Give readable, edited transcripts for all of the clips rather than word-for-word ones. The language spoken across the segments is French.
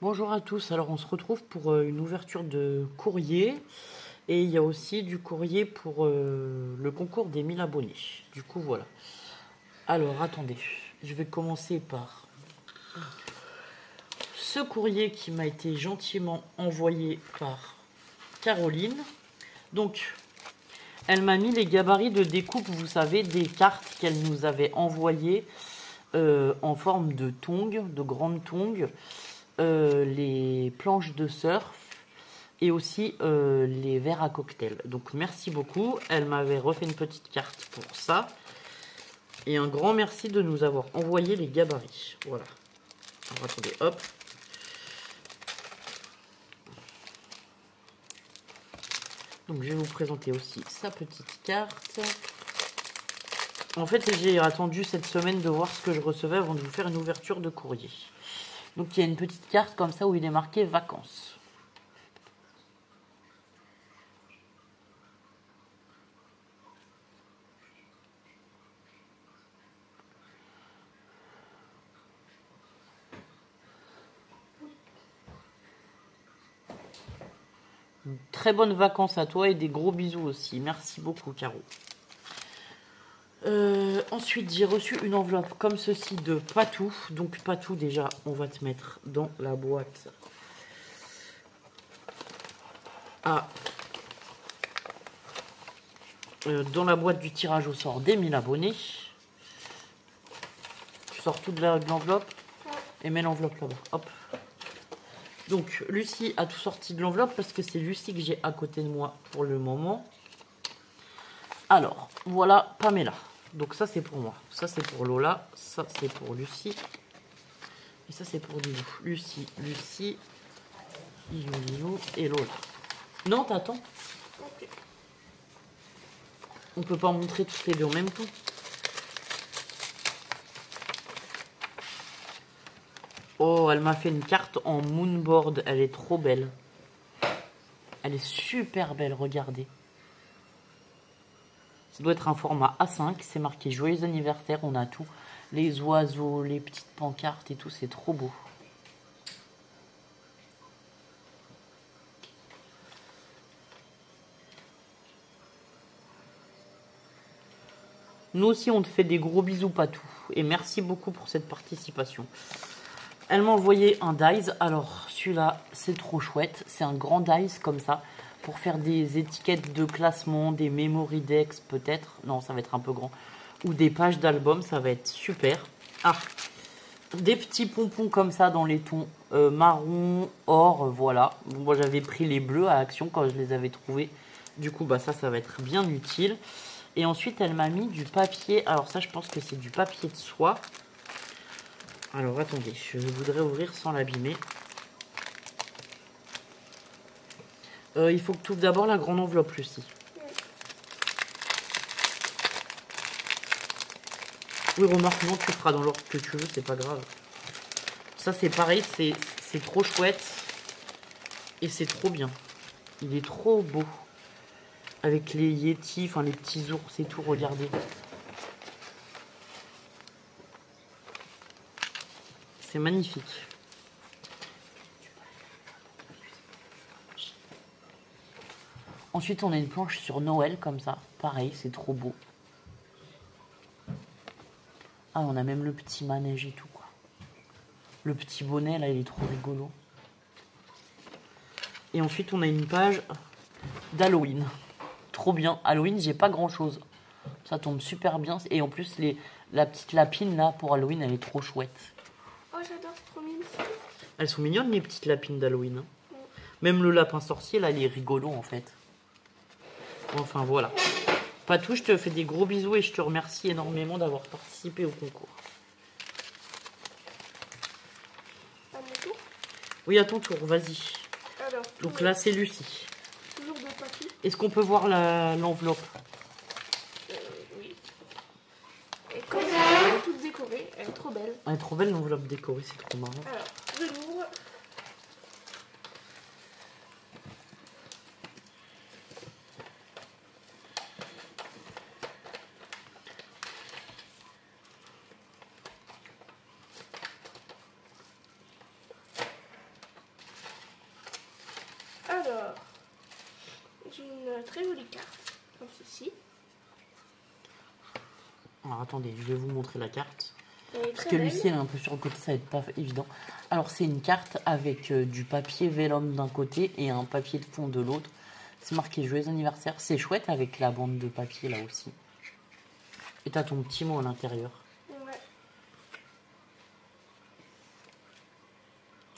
Bonjour à tous, alors on se retrouve pour une ouverture de courrier et il y a aussi du courrier pour le concours des 1000 abonnés. Du coup voilà. Alors attendez, je vais commencer par ce courrier qui m'a été gentiment envoyé par Caroline. Donc elle m'a mis les gabarits de découpe, vous savez, des cartes qu'elle nous avait envoyées en forme de tongs, de grandes tongs. Les planches de surf et aussi les verres à cocktail. Donc merci beaucoup. Elle m'avait refait une petite carte pour ça. Et un grand merci de nous avoir envoyé les gabarits. Voilà. Alors attendez, hop. Donc je vais vous présenter aussi sa petite carte. En fait, j'ai attendu cette semaine de voir ce que je recevais avant de vous faire une ouverture de courrier. Donc il y a une petite carte comme ça où il est marqué vacances. Très bonnes vacances à toi et des gros bisous aussi. Merci beaucoup, Caro. Ensuite, j'ai reçu une enveloppe comme ceci de Patou. Donc, Patou, déjà, on va te mettre dans la boîte. Dans la boîte du tirage au sort des 1000 abonnés. Tu sors tout de l'enveloppe et mets l'enveloppe là-bas. Hop. Donc, Lucie a tout sorti de l'enveloppe parce que c'est Lucie que j'ai à côté de moi pour le moment. Alors, voilà Pamela. Donc ça c'est pour moi, ça c'est pour Lola, ça c'est pour Lucie, et ça c'est pour Lilou. Lucie, Lilou et Lola. Non, t'attends. Ok. On peut pas montrer toutes les deux en même temps. Oh, elle m'a fait une carte en moonboard, elle est trop belle. Elle est super belle, regardez. Ça doit être un format A5, c'est marqué joyeux anniversaire, on a tout. Les oiseaux, les petites pancartes et tout, c'est trop beau. Nous aussi, on te fait des gros bisous, Patou. Et merci beaucoup pour cette participation. Elle m'a envoyé un dies. Alors, celui-là, c'est trop chouette. C'est un grand dies comme ça, pour faire des étiquettes de classement, des memory decks peut-être. Non, ça va être un peu grand. Ou des pages d'albums, ça va être super. Ah, des petits pompons comme ça dans les tons marron, or, voilà. Moi, j'avais pris les bleus à Action quand je les avais trouvés. Du coup, bah ça va être bien utile. Et ensuite, elle m'a mis du papier. Alors ça, je pense que c'est du papier de soie. Alors, attendez, je voudrais ouvrir sans l'abîmer. Il faut que tu ouvres d'abord la grande enveloppe, Lucie. Oui, remarque, non, tu feras dans l'ordre que tu veux, c'est pas grave. Ça, c'est pareil, c'est trop chouette. Et c'est trop bien. Il est trop beau. Avec les yétis, enfin les petits ours et tout, regardez. C'est magnifique. Ensuite, on a une planche sur Noël, comme ça. Pareil, c'est trop beau. Ah, on a même le petit manège et tout, quoi. Le petit bonnet, là, il est trop rigolo. Et ensuite, on a une page d'Halloween. Trop bien. Halloween, j'ai pas grand-chose. Ça tombe super bien. Et en plus, la petite lapine, là, pour Halloween, elle est trop chouette. Oh, j'adore, c'est trop mignon. Elles sont mignonnes, les petites lapines d'Halloween. Hein. Même le lapin sorcier, là, il est rigolo, en fait. Enfin, voilà. Patou, je te fais des gros bisous et je te remercie énormément d'avoir participé au concours. À mon tour. Oui, à ton tour, vas-y. Alors, Donc là, c'est Lucie. toujours de papier. Est-ce qu'on peut voir l'enveloppe? Oui. Et comme elle est toute décorée, elle est trop belle. Elle est trop belle, l'enveloppe décorée, c'est trop marrant. Alors, je l'ouvre. très jolies cartes, comme ceci. Alors attendez, je vais vous montrer la carte. Elle est Parce très que belle. Lucie, elle est un peu sur le côté, ça va être pas évident. Alors c'est une carte avec du papier vélum d'un côté et un papier de fond de l'autre. C'est marqué Joyeux anniversaire. C'est chouette avec la bande de papier là aussi. Et t'as ton petit mot à l'intérieur. Ouais.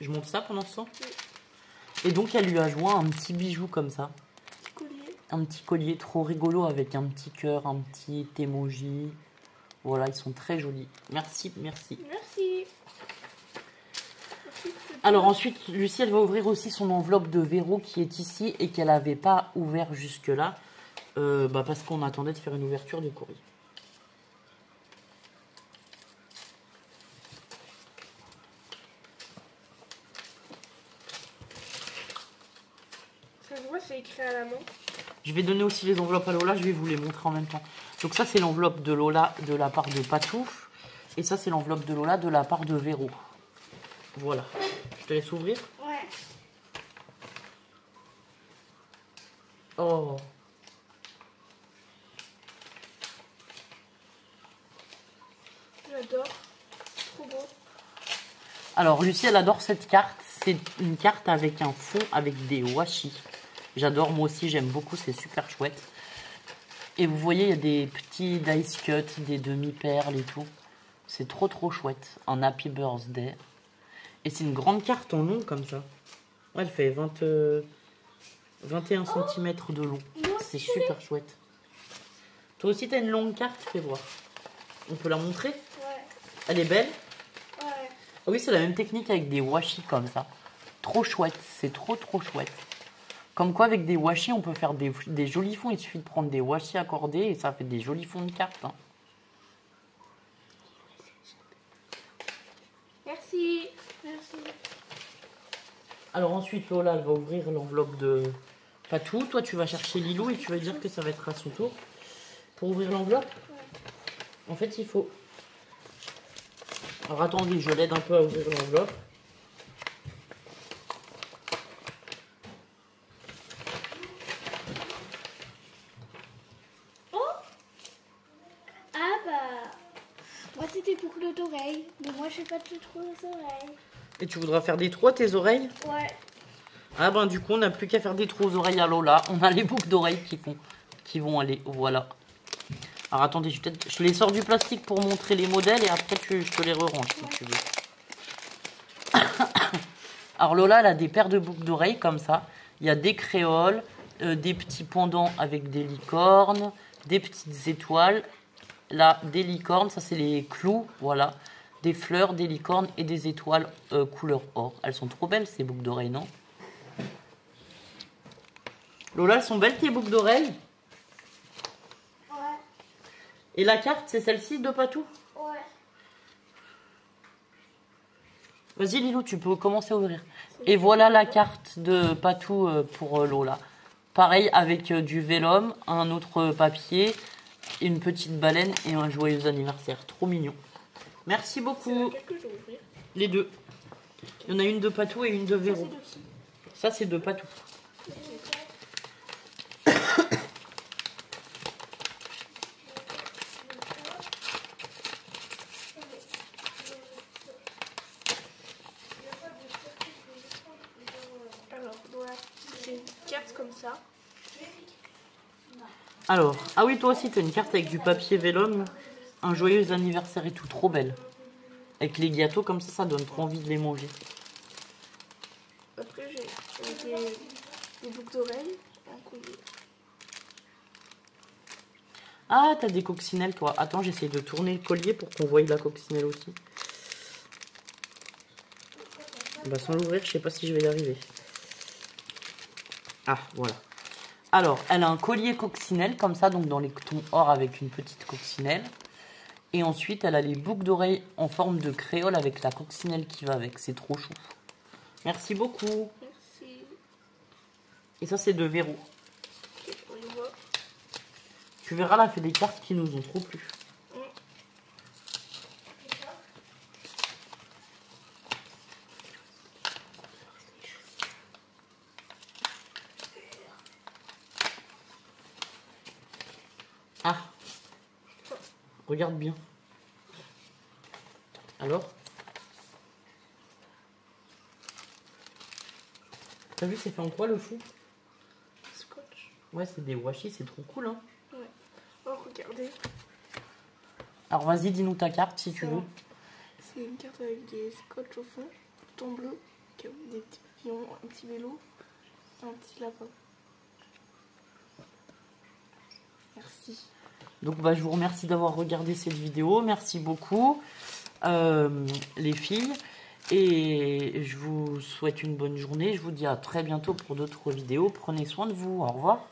Je montre ça pendant ce temps. Oui. Et donc elle lui a joint un petit bijou comme ça. Petit collier. Un petit collier trop rigolo avec un petit cœur, un petit emoji. Voilà, ils sont très jolis. Merci, merci. Merci. Alors ensuite, Lucie, elle va ouvrir aussi son enveloppe de verrou qui est ici et qu'elle n'avait pas ouvert jusque-là. Parce qu'on attendait de faire une ouverture de courrier. Ça se voit, c'est écrit à la main. Je vais donner aussi les enveloppes à Lola, je vais vous les montrer en même temps. Donc ça, c'est l'enveloppe de Lola de la part de Patou. Et ça, c'est l'enveloppe de Lola de la part de Véro. Voilà. Je te laisse ouvrir. Ouais. Oh. J'adore. Trop beau. Alors, Lucie, elle adore cette carte. C'est une carte avec un fond avec des washi. J'adore, moi aussi, j'aime beaucoup, c'est super chouette. Et vous voyez, il y a des petits dice cut, des demi-perles et tout. C'est trop trop chouette. Un Happy Birthday. Et c'est une grande carte en long comme ça. Ouais, elle fait 21 cm de long. C'est super chouette. Toi aussi, t'as une longue carte, fais voir. On peut la montrer? Ouais. Elle est belle? Ouais. Ah oui, c'est la même technique avec des washi comme ça. Trop chouette, c'est trop trop chouette. Comme quoi, avec des washi, on peut faire des jolis fonds. Il suffit de prendre des washi accordés et ça fait des jolis fonds de cartes. Hein. Merci. Merci. Alors ensuite, Lola, elle va ouvrir l'enveloppe de Patou. Toi, tu vas chercher Lilou et tu vas dire que ça va être à son tour. Pour ouvrir l'enveloppe, en fait, il faut... Alors attendez, je l'aide un peu à ouvrir l'enveloppe. Ah bah. Moi c'était boucle d'oreille. Mais moi je fais pas de trous aux oreilles. Et tu voudras faire des trous à tes oreilles? Ouais. Ah ben du coup, on n'a plus qu'à faire des trous aux oreilles à Lola. On a les boucles d'oreilles qui vont aller. Voilà. Alors attendez, je les sors du plastique pour montrer les modèles et après je te les re-range si tu veux. Alors Lola, elle a des paires de boucles d'oreilles comme ça. Il y a des créoles, des petits pendants avec des licornes, des petites étoiles. Là, des licornes, ça c'est les clous, voilà. Des fleurs, des licornes et des étoiles couleur or. Elles sont trop belles ces boucles d'oreilles, non? Lola, elles sont belles tes boucles d'oreilles? Ouais. Et la carte, c'est celle-ci de Patou? Ouais. Vas-y Lilou, tu peux commencer à ouvrir. Et voilà la carte de Patou pour Lola. Pareil avec du vélum, un autre papier, une petite baleine et un joyeux anniversaire. Trop mignon. Merci beaucoup. C'est laquelle que je vais ouvrir? Les deux. Il y en a une de Patou et une de Ça Véro. c'est de qui? Ça c'est de Patou. Alors, voilà. J'ai une carte comme ça. Alors, ah oui, toi aussi, tu as une carte avec du papier vélum. Un joyeux anniversaire et tout, trop belle. Avec les gâteaux comme ça donne trop envie de les manger. Après, j'ai des boucles d'oreilles, un collier. Ah, t'as des coccinelles, toi. Attends, j'essaie de tourner le collier pour qu'on voie la coccinelle aussi. Bah, sans l'ouvrir, je sais pas si je vais y arriver. Ah, voilà. Alors, elle a un collier coccinelle, comme ça, donc dans les tons or avec une petite coccinelle. Et ensuite, elle a les boucles d'oreilles en forme de créole avec la coccinelle qui va avec. C'est trop chou. Merci beaucoup. Merci. Et ça, c'est de Véro. Ok, on y voit. Tu verras, là, elle fait des cartes qui nous ont trop plu. Regarde bien. Alors? T'as vu, c'est fait en quoi le fond? Scotch. Ouais, c'est des washi, c'est trop cool, hein. Ouais. Oh, regardez. Alors vas-y, dis-nous ta carte si tu veux. C'est une carte avec des scotch au fond, tout en bleu, avec des petits papillons, un petit vélo, un petit lapin. Merci. Donc bah, je vous remercie d'avoir regardé cette vidéo. Merci beaucoup, les filles. Et je vous souhaite une bonne journée. Je vous dis à très bientôt pour d'autres vidéos. Prenez soin de vous. Au revoir.